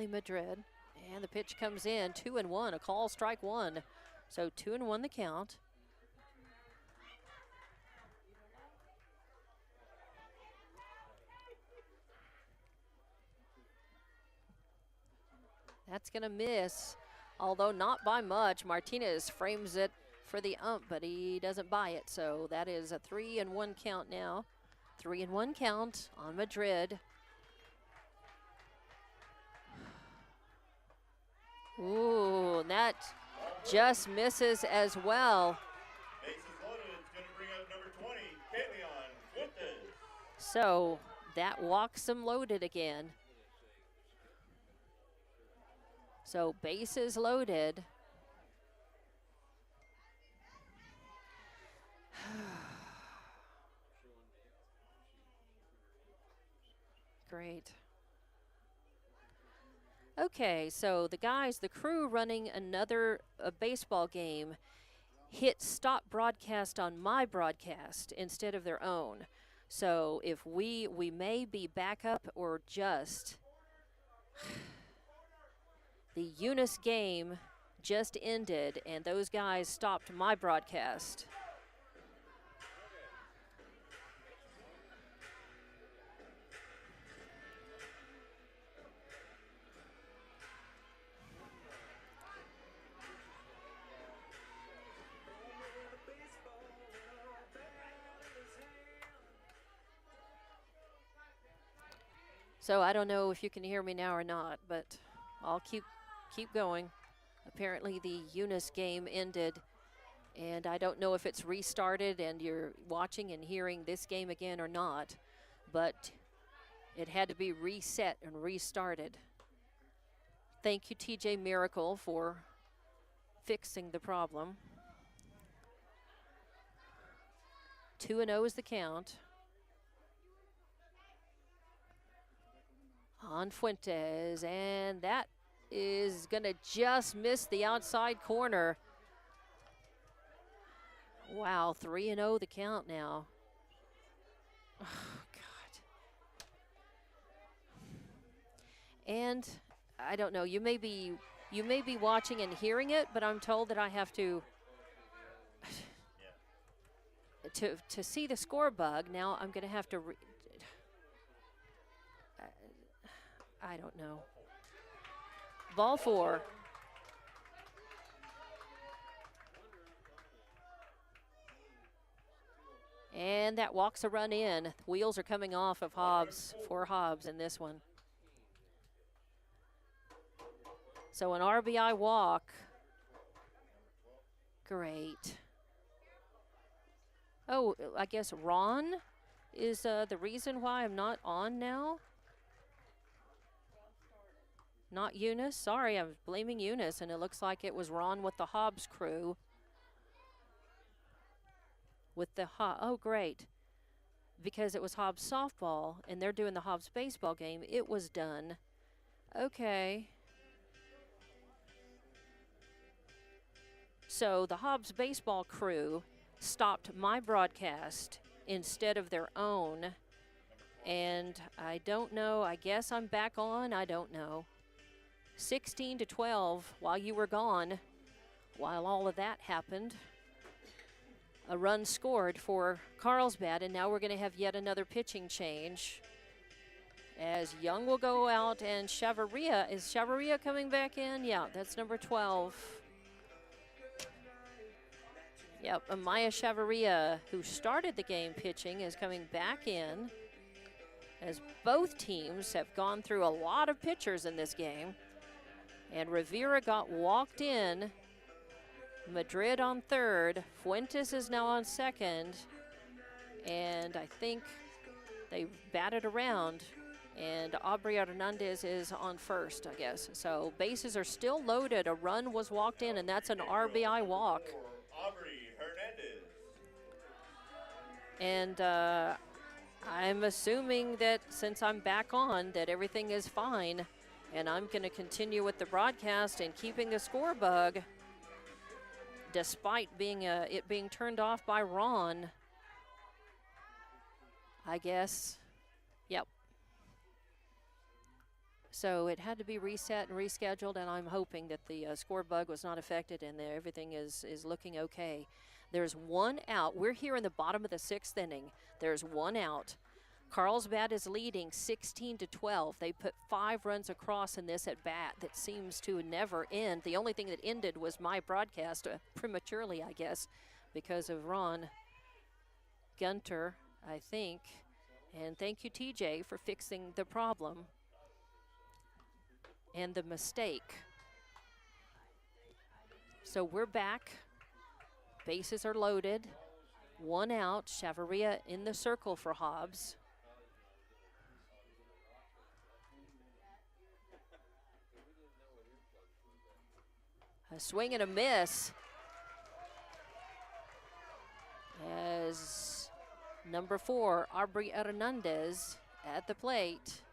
Madrid. And the pitch comes in, 2-1, a call, strike one. So 2-1 the count. That's going to miss, although not by much. Martinez frames it for the ump, but he doesn't buy it. So that is a 3-1 count now. 3-1 count on Madrid. Ooh, that just misses as well. Bases loaded. It's going to bring up number 20, Kaleon Fuentes. So that walks him loaded again. So bases loaded. Great. Okay, so the guys, the crew running another baseball game hit stop broadcast on my broadcast instead of their own. So if we may be back up or just. The Eunice game just ended and those guys stopped my broadcast. So I don't know if you can hear me now or not, but I'll keep going. Apparently the Eunice game ended, and I don't know if it's restarted and you're watching and hearing this game again or not, but it had to be reset and restarted. Thank you, TJ Miracle, for fixing the problem. 2-0 is the count. On Fuentes, and that is going to just miss the outside corner. Wow, 3-0 the count now. Oh, God. And I don't know, you may be watching and hearing it, but I'm told that I have to to see the score bug. Now I'm going to have to I don't know. Ball four. And that walks a run in. The wheels are coming off of Hobbs, for Hobbs in this one. So an RBI walk. Great. Oh, I guess Ron is the reason why I'm not on now. Not Eunice. Sorry, I was blaming Eunice, and it looks like it was Ron with the Hobbs crew. With the oh, great. Because it was Hobbs softball, and they're doing the Hobbs baseball game, it was done. Okay. So the Hobbs baseball crew stopped my broadcast instead of their own. And I don't know. I guess I'm back on. I don't know. 16-12 while you were gone, while all of that happened. A run scored for Carlsbad, and now we're going to have yet another pitching change. As Young will go out, and Chavarria, is Chavarria coming back in? Yeah, that's number 12. Yep, Amaya Chavarria, who started the game pitching, is coming back in, as both teams have gone through a lot of pitchers in this game. And Rivera got walked in. Madrid on third. Fuentes is now on second. And I think they batted around. And Aubrey Hernandez is on first, I guess. So bases are still loaded. A run was walked in, and that's an RBI walk. Aubrey Hernandez. And I'm assuming that since I'm back on, that everything is fine. And I'm going to continue with the broadcast and keeping the score bug, despite being it being turned off by Ron. I guess. Yep. So it had to be reset and rescheduled, and I'm hoping that the score bug was not affected and that everything is looking okay. There's one out. We're here in the bottom of the 6th inning. There's one out. Carlsbad is leading 16-12. They put 5 runs across in this at bat that seems to never end. The only thing that ended was my broadcast prematurely, I guess, because of Ron Gunter, I think. And thank you, TJ, for fixing the problem and the mistake. So we're back. Bases are loaded. One out. Chavarria in the circle for Hobbs. A swing and a miss as number 4, Aubrey Hernandez at the plate.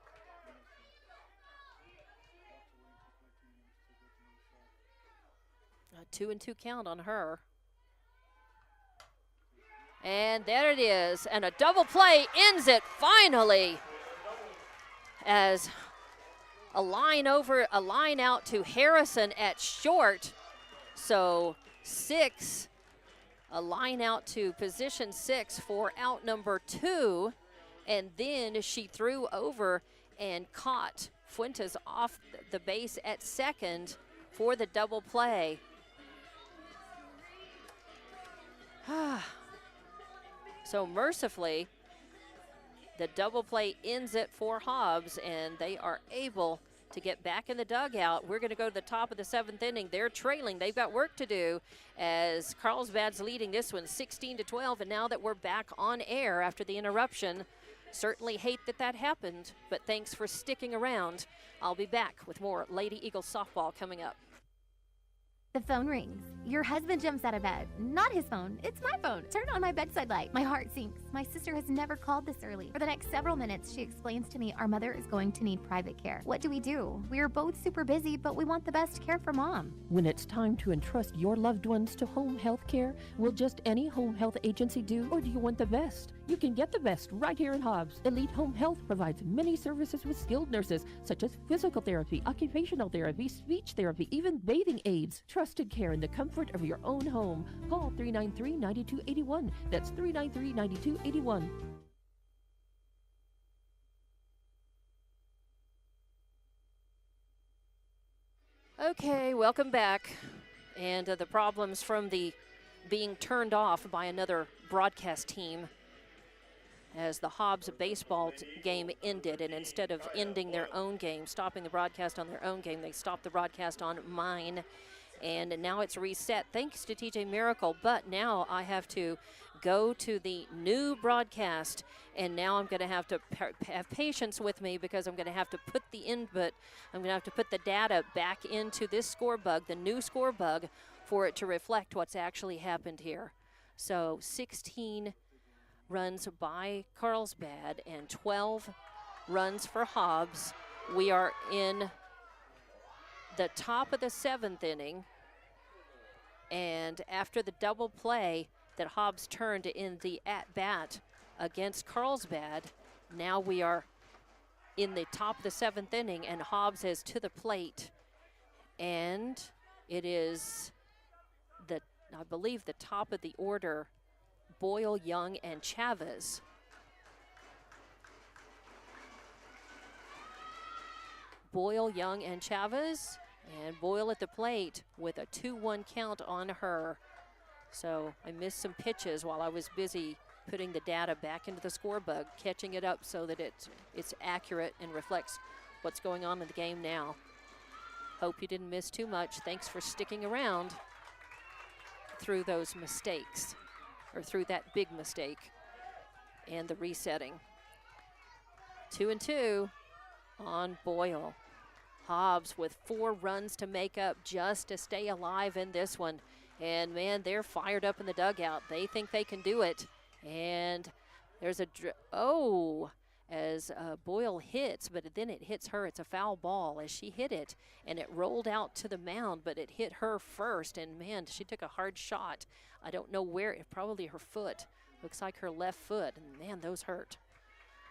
A 2-2 count on her. And there it is, and a double play ends it finally as a line out to Harrison at short. So 6, a line out to position 6 for out number 2. And then she threw over and caught Fuentes off the base at second for the double play. So mercifully, the double play ends it for Hobbs, and they are able to get back in the dugout. We're going to go to the top of the 7th inning. They're trailing. They've got work to do as Carlsbad's leading this one 16-12. And now that we're back on air after the interruption, certainly hate that happened, but thanks for sticking around. I'll be back with more Lady Eagles softball coming up. The phone rings. Your husband jumps out of bed. Not his phone. It's my phone. Turn on my bedside light. My heart sinks. My sister has never called this early. For the next several minutes, she explains to me our mother is going to need private care. What do? We are both super busy, but we want the best care for Mom. When it's time to entrust your loved ones to home health care, will just any home health agency do, or do you want the best? You can get the best right here in Hobbs. Elite Home Health provides many services with skilled nurses, such as physical therapy, occupational therapy, speech therapy, even bathing aids. Trusted care in the comfort of your own home. Call 393-9281. That's 393-9281. Okay, welcome back. And the problems from the being turned off by another broadcast team as the Hobbs baseball game ended, and instead of ending their own game, stopping the broadcast on their own game, they stopped the broadcast on mine. And now it's reset thanks to TJ Miracle, but now I have to go to the new broadcast, and now I'm going to have to have patience with me because I'm going to have to put the input, I'm going to have to put the data back into this score bug, the new score bug, for it to reflect what's actually happened here. So 16 runs by Carlsbad and 12 runs for Hobbs. We are in the top of the 7th inning, and after the double play that Hobbs turned in the at-bat against Carlsbad, now we are in the top of the 7th inning, and Hobbs is to the plate, and it is I believe the top of the order, Boyle, Young, and Chavez. Boyle, Young, and Chavez, and Boyle at the plate with a 2-1 count on her. So I missed some pitches while I was busy putting the data back into the score bug, catching it up so that it's accurate and reflects what's going on in the game now. Hope you didn't miss too much. Thanks for sticking around through those mistakes, or through that big mistake and the resetting. 2-2 on Boyle. Hobbs with 4 runs to make up just to stay alive in this one. And man, they're fired up in the dugout. They think they can do it. And there's as Boyle hits, but then it hits her. It's a foul ball as she hit it, and it rolled out to the mound, but it hit her first, and man, she took a hard shot. I don't know where, probably her foot. Looks like her left foot, and man, those hurt.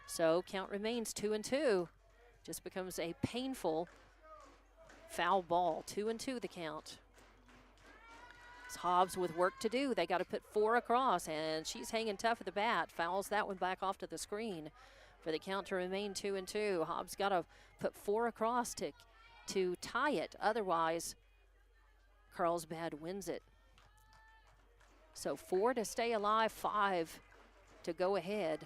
So count remains 2-2. just becomes a painful foul ball. 2-2 the count. It's Hobbs with work to do. They got to put 4 across, and she's hanging tough at the bat. Fouls that one back off to the screen for the count to remain 2-2. Hobbs got to put 4 across to tie it. Otherwise, Carlsbad wins it. So 4 to stay alive, 5 to go ahead.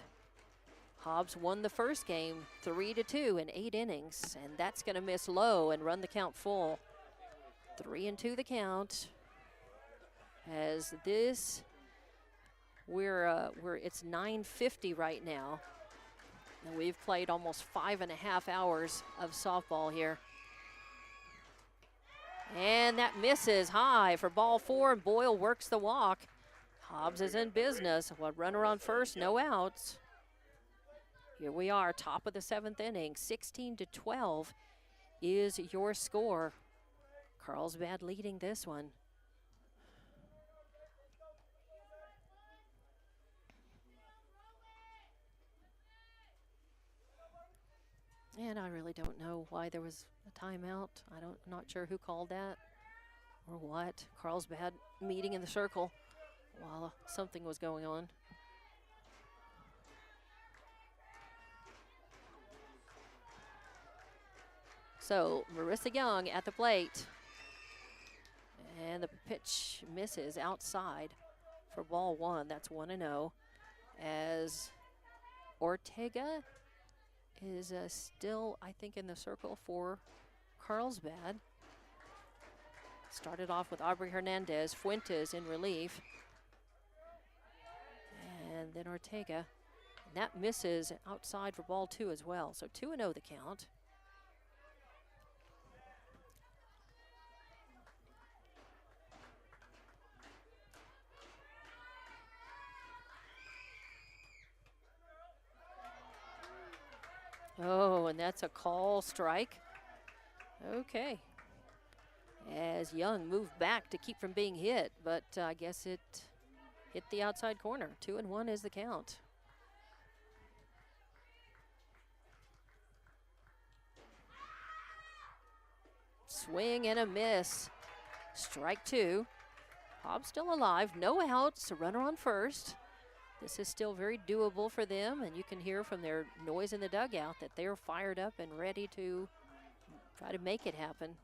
Hobbs won the first game 3-2 in 8 innings, and that's going to miss low and run the count full. 3-2 the count. As this, it's 9:50 right now, and we've played almost 5.5 hours of softball here. And that misses high for ball 4, and Boyle works the walk. Hobbs is in business. Well, runner on first, no outs. Here we are, top of the 7th inning. 16-12 is your score. Carlsbad leading this one. And I really don't know why there was a timeout. I'm not sure who called that or what. Carlsbad meeting in the circle while something was going on. So Marissa Young at the plate. And the pitch misses outside for ball 1. That's 1-0. As Ortega is still, I think, in the circle for Carlsbad. Started off with Aubrey Hernandez, Fuentes in relief. And then Ortega. And that misses outside for ball 2 as well. So 2-0 the count. Oh, and that's a call strike. Okay. As Young moved back to keep from being hit, but I guess it hit the outside corner. 2-1 is the count. Swing and a miss. Strike 2. Hobbs still alive. No outs. A runner on first. This is still very doable for them, and you can hear from their noise in the dugout that they're fired up and ready to try to make it happen.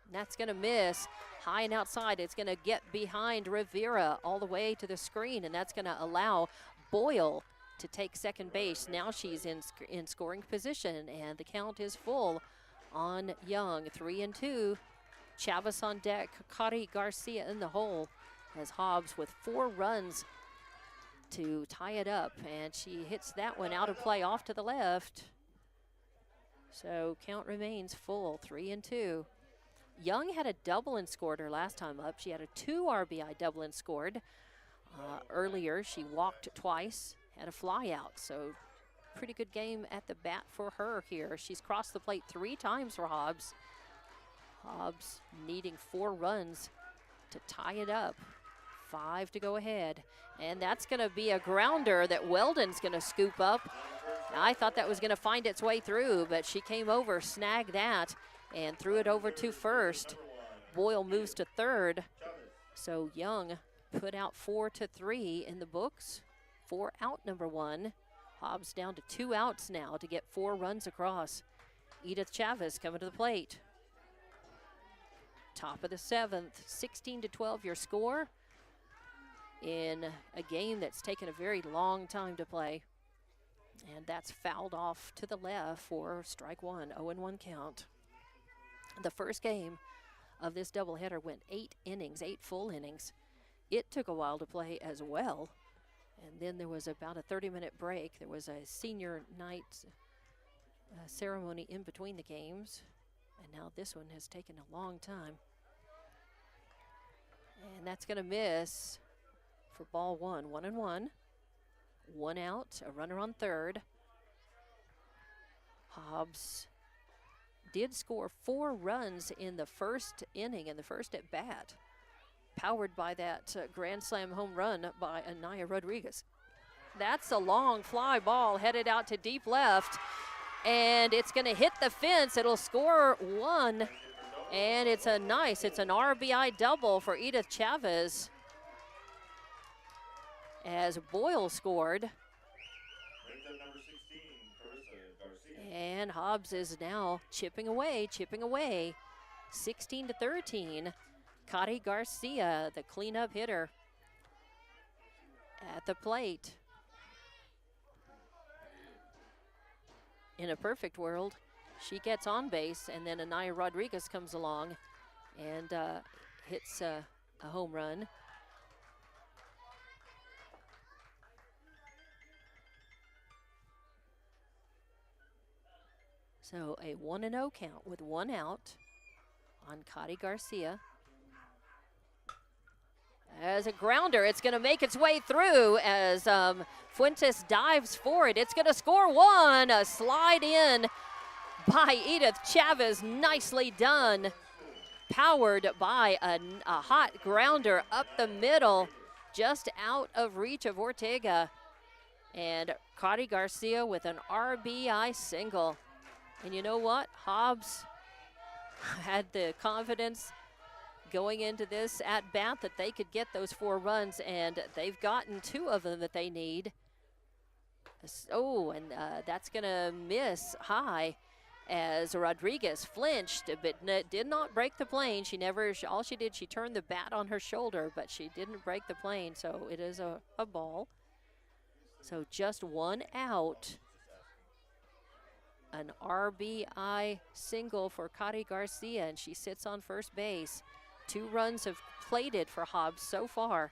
And that's going to miss high and outside. It's going to get behind Rivera all the way to the screen, and that's going to allow Boyle to take second base. Now she's in scoring position, and the count is full on Young. 3-2. Chavez on deck, Kari Garcia in the hole, as Hobbs with 4 runs to tie it up, and she hits that one out of play off to the left. So count remains full, 3-2. Young had a double and scored her last time up. She had a 2 RBI double and scored. Earlier, she walked twice, had a fly out, so pretty good game at the bat for her here. She's crossed the plate 3 times for Hobbs. Hobbs needing 4 runs to tie it up. 5 to go ahead. And that's going to be a grounder that Weldon's going to scoop up. I thought that was going to find its way through, but she came over, snagged that, and threw it over to first. Boyle moves to third. So Young put out 4-3 in the books. 4 out number 1. Hobbs down to 2 outs now to get 4 runs across. Edith Chavez coming to the plate. Top of the 7th, 16-12 your score in a game that's taken a very long time to play. And that's fouled off to the left for strike 1, 0-1 count. The first game of this doubleheader went 8 innings, 8 full innings. It took a while to play as well. And then there was about a 30-minute break. There was a senior night ceremony in between the games. And now this one has taken a long time. And that's going to miss for ball 1. 1-1. 1 out, a runner on third. Hobbs did score 4 runs in the first inning, in the first at bat, powered by that grand slam home run by Anaya Rodriguez. That's a long fly ball headed out to deep left, and it's going to hit the fence. It'll score 1, and it's an RBI double for Edith Chavez as Boyle scored. And Hobbs is now chipping away. 16-13. Cari Garcia, the cleanup hitter, at the plate. In a perfect world, she gets on base, and then Anaya Rodriguez comes along and hits a home run. So a 1-0 count with 1 out on Cari Garcia. As a grounder, it's going to make its way through as Fuentes dives for it. It's going to score 1. A slide in by Edith Chavez. Nicely done. Powered by a hot grounder up the middle, just out of reach of Ortega. And Cari Garcia with an RBI single. And you know what? Hobbs had the confidence going into this at bat that they could get those 4 runs, and they've gotten 2 of them that they need. Oh, and that's going to miss high as Rodriguez flinched, but did not break the plane. All she did, she turned the bat on her shoulder, but she didn't break the plane, so it is a ball. So just 1 out. An RBI single for Cari Garcia, and she sits on first base. 2 runs have plated for Hobbs so far.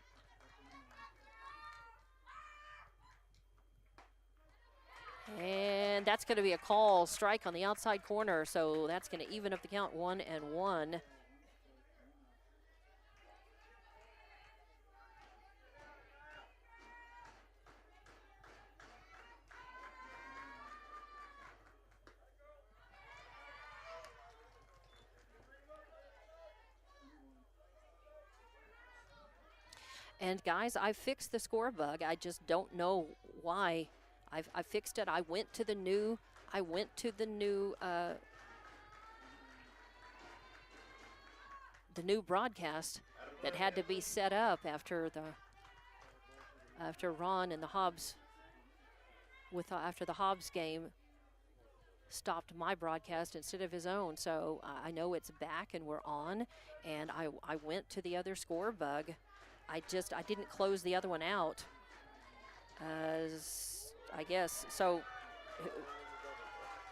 And that's going to be a call strike on the outside corner, so that's going to even up the count 1-1. And guys, I fixed the score bug. I just don't know why. I fixed it. I went to the new broadcast that had to be set up after Ron and the Hobbs after the Hobbs game stopped my broadcast instead of his own. So I know it's back and we're on, and I went to the other score bug. I didn't close the other one out, I guess. So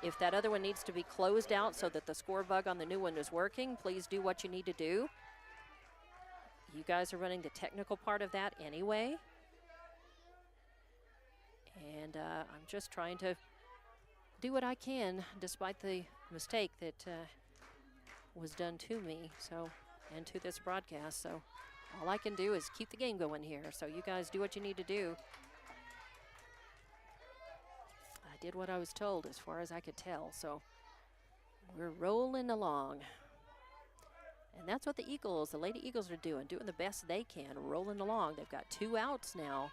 if that other one needs to be closed out so that the score bug on the new one is working, please do what you need to do. You guys are running the technical part of that anyway. And I'm just trying to do what I can despite the mistake that was done to me, and to this broadcast. So all I can do is keep the game going here. So you guys do what you need to do. I did what I was told as far as I could tell. So we're rolling along. And that's what the Lady Eagles are doing the best they can, rolling along. They've got 2 outs now.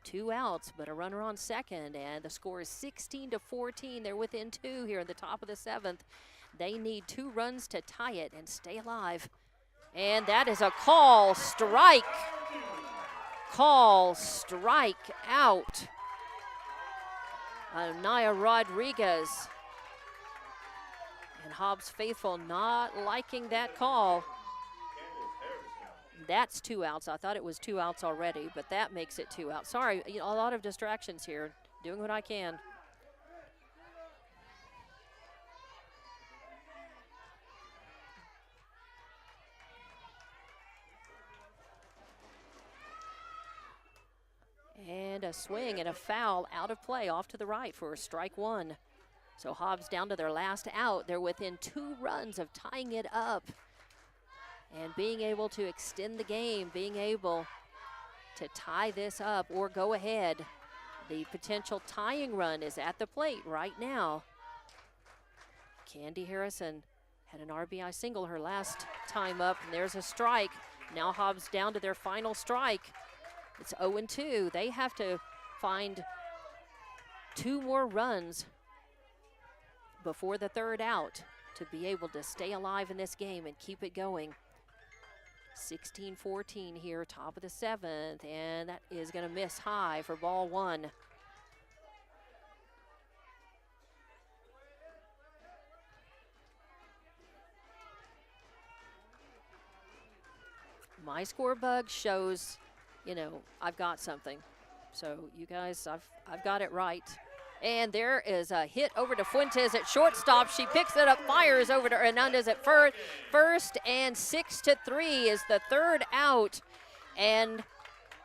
2 outs, but a runner on second. And the score is 16-14. They're within 2 here in the top of the 7th. They need 2 runs to tie it and stay alive. And that is a call strike. Call strike out. Anaya Rodriguez. And Hobbs faithful not liking that call. That's 2 outs. I thought it was 2 outs already, but that makes it 2 outs. Sorry, a lot of distractions here. Doing what I can. And a swing and a foul out of play off to the right for strike 1. So Hobbs down to their last out. They're within 2 runs of tying it up and being able to extend the game, being able to tie this up or go ahead. The potential tying run is at the plate right now. Candy Harrison had an RBI single her last time up, and there's a strike. Now Hobbs down to their final strike. It's 0-2. They have to find 2 more runs before the 3rd out to be able to stay alive in this game and keep it going. 16-14 here, top of the 7th, and that is going to miss high for ball 1. My score bug shows, you know, I've got something. So you guys, I've got it right. And there is a hit over to Fuentes at shortstop. She picks it up, fires over to Hernandez at first, and 6-3 is the 3rd out. And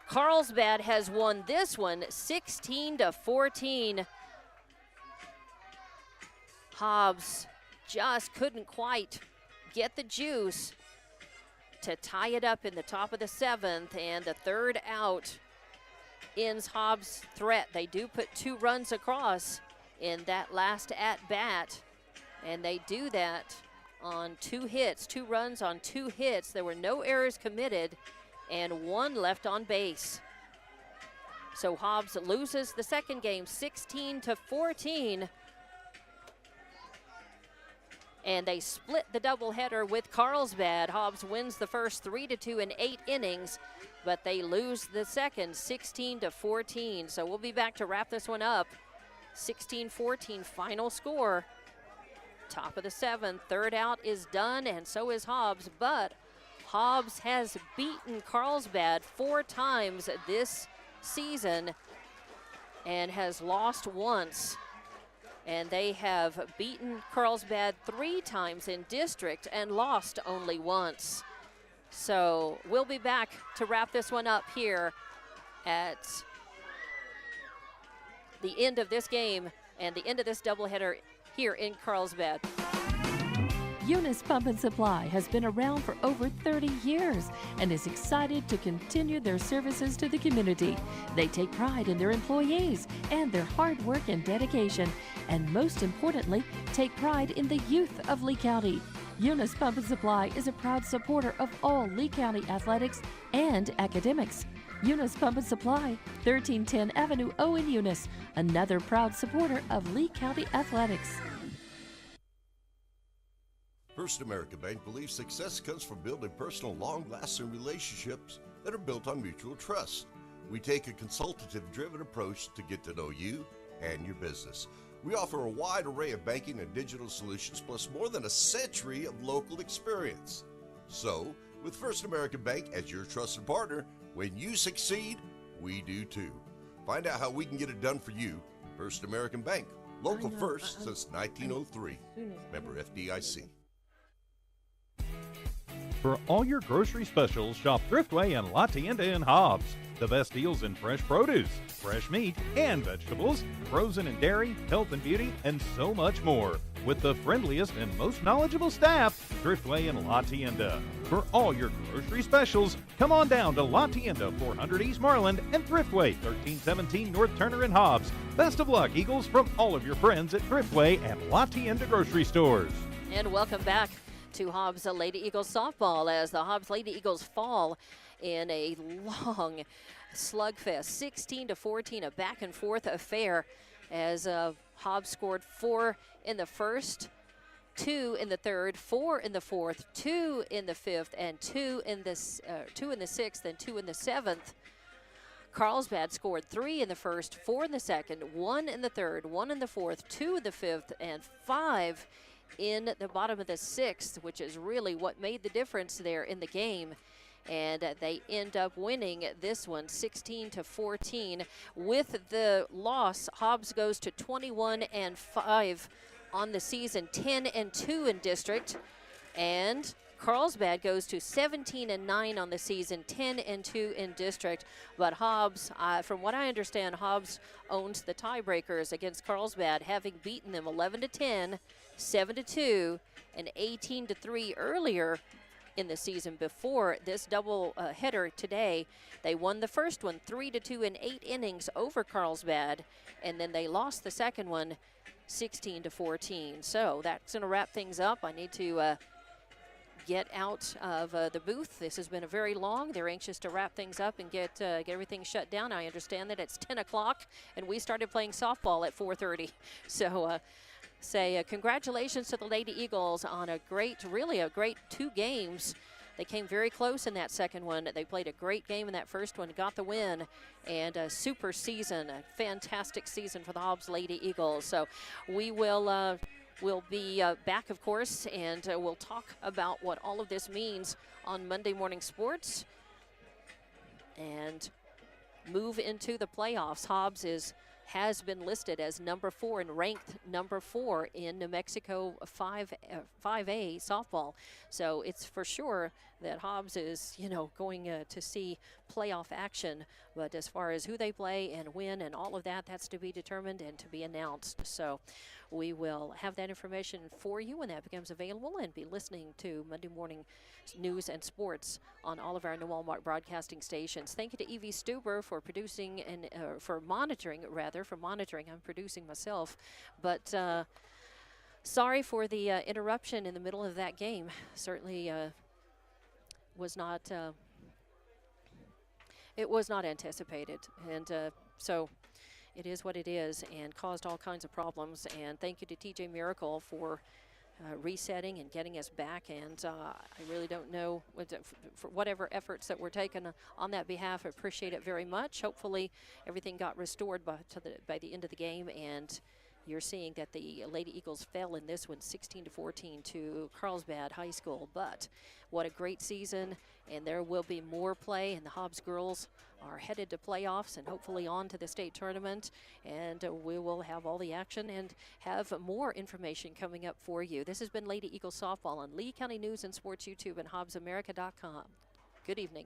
Carlsbad has won this one 16-14. Hobbs just couldn't quite get the juice to tie it up in the top of the 7th, and the 3rd out ends Hobbs' threat. They do put 2 runs across in that last at-bat, and they do that on 2 hits, 2 runs on 2 hits. There were no errors committed and 1 left on base. So Hobbs loses the second game 16-14. And they split the doubleheader with Carlsbad. Hobbs wins the first 3-2 in 8 innings, but they lose the second 16-14. So we'll be back to wrap this one up. 16-14 final score. Top of the 7th, 3rd out is done, and so is Hobbs. But Hobbs has beaten Carlsbad 4 times this season and has lost once. And they have beaten Carlsbad 3 times in district and lost only once. So we'll be back to wrap this one up here at the end of this game and the end of this doubleheader here in Carlsbad. Eunice Pump and Supply has been around for over 30 years and is excited to continue their services to the community. They take pride in their employees and their hard work and dedication, and most importantly, take pride in the youth of Lee County. Eunice Pump and Supply is a proud supporter of all Lee County athletics and academics. Eunice Pump and Supply, 1310 Avenue O in Eunice, another proud supporter of Lee County athletics. First American Bank believes success comes from building personal, long-lasting relationships that are built on mutual trust. We take a consultative-driven approach to get to know you and your business. We offer a wide array of banking and digital solutions, plus more than a century of local experience. So, with First American Bank as your trusted partner, when you succeed, we do too. Find out how we can get it done for you. First American Bank, local first since 1903. Member FDIC. For all your grocery specials, shop Thriftway and La Tienda in Hobbs. The best deals in fresh produce, fresh meat and vegetables, frozen and dairy, health and beauty, and so much more. With the friendliest and most knowledgeable staff, Thriftway and La Tienda. For all your grocery specials, come on down to La Tienda, 400 East Marland, and Thriftway, 1317 North Turner in Hobbs. Best of luck, Eagles, from all of your friends at Thriftway and La Tienda grocery stores. And welcome back to Hobbs Lady Eagles softball as the Hobbs Lady Eagles fall in a long slugfest, 16-14, a back and forth affair as Hobbs scored 4 in the first, 2 in the third, 4 in the fourth, 2 in the fifth, and 2 in the 6th, and 2 in the 7th. Carlsbad scored 3 in the first, 4 in the second, 1 in the third, 1 in the fourth, 2 in the fifth, and 5 in the bottom of the 6th, which is really what made the difference there in the game. And they end up winning this one 16-14. With the loss, Hobbs goes to 21-5 on the season, 10-2 in district, and Carlsbad goes to 17-9 on the season, 10-2 in district. But Hobbs, from what I understand, Hobbs owns the tiebreakers against Carlsbad, having beaten them 11-10, 7-2, and 18-3 earlier in the season before this double header today. They won the first one 3-2 in 8 innings over Carlsbad, and then they lost the second one 16-14. So that's going to wrap things up. I need to get out of the booth. This has been a very long. They're anxious to wrap things up and get everything shut down. I understand that it's 10 o'clock, and we started playing softball at 4:30. So say congratulations to the Lady Eagles on really a great 2 games. They came very close in that second one. They played a great game in that first one, got the win, and a super season, a fantastic season for the Hobbs Lady Eagles. So we will we'll be back, of course, and we'll talk about what all of this means on Monday Morning Sports and move into the playoffs. Hobbs has been listed as number 4 and ranked number 4 in New Mexico 5A softball. So it's for sure that Hobbs is, going to see playoff action. But as far as who they play and when and all of that, that's to be determined and to be announced. So we will have that information for you when that becomes available, and be listening to Monday Morning News and Sports on all of our New Walmart broadcasting stations. Thank you to Evie Stuber for producing and for monitoring. I'm producing myself, but sorry for the interruption in the middle of that game. Certainly was not it was not anticipated, and so it is what it is, and caused all kinds of problems. And thank you to TJ Miracle for resetting and getting us back. And I really don't know for whatever efforts that were taken on that behalf. I appreciate it very much. Hopefully everything got restored by the end of the game, and you're seeing that the Lady Eagles fell in this one 16-14 to Carlsbad High School. But what a great season, and there will be more play, and the Hobbs girls are headed to playoffs and hopefully on to the state tournament, and we will have all the action and have more information coming up for you. This has been Lady Eagles Softball on Lee County News and Sports YouTube and HobbsAmerica.com. Good evening.